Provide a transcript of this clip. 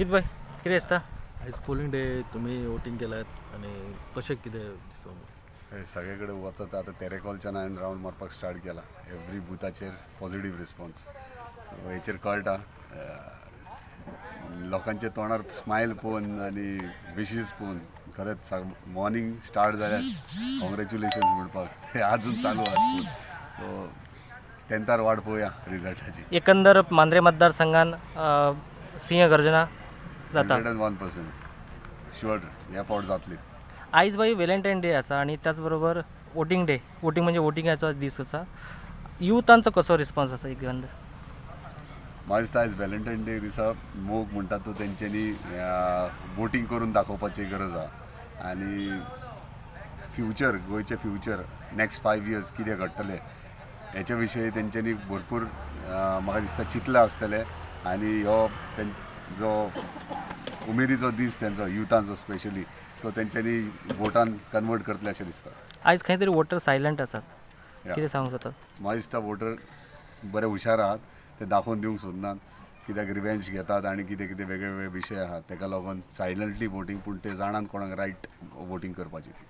भाई कितें दिसता? आयज पोलिंग डे तुम्ही वोटिंग केलात आणि कशें कितें दिसता? सगळे कडेन वचत आतां तेरेकॉलच्यान हांवें रावंड मारपाक स्टार्ट केला. एवरी बुथाचेर पॉझिटिव्ह रिस्पॉन्स हेचेर कळटा. लोकांचे तोंडार स्मायल पळोवन आनी विशीस पळोवन खरेंच मॉर्निंग स्टार्ट जाल्यार कॉंग्रेच्युलेशन्स म्हणपाक ते आजून चालू आसा. सो 10थार वाट पळोवया रिजल्टाची. एकंदर मांद्रे मतदारसंघान सिंह गर्जना जाता 101% शुअर ह्या फावट जातली. आयज भाई व्हॅलेंटायन डे आसा आणि त्याच बरोबर वोटिंग डे. वोटिंग म्हणजे वोटिंगाचो दीस आसा. युथांचो कसो रिस्पॉन्स आसा एकंदर? म्हाका दिसता आयज व्हॅलेंटायन डे दिसा मोग म्हणटा तो तेंच्यांनी वोटींग करून दाखोवपाची गरज आसा आनी फ्युचर गोंयचें फ्युचर नेक्स्ट 5 years कितें घडटलें हेचे विशयी तेंच्यांनी भरपूर म्हाका दिसता चिंतलें आसतलें आनी हो जो उमेदीचो दीस तेंचो युथांचो स्पेशली तो तेंच्यांनी वोटान कन्वर्ट करतले अशें दिसता. आयज खंय तरी वोटर सायलंट आसात. कितें सांगूंक जाता? म्हाका दिसता वोटर बरे हुशार आहात. ते दाखोवन दिवंक सोदनात कित्याक रिवेंज घेतात आनी कितें कितें वेगळे वेगळे विशय आहात तेका लागून सायलंटली वोटींग पूण ते जाणात कोणाक रायट वोटींग करपाची.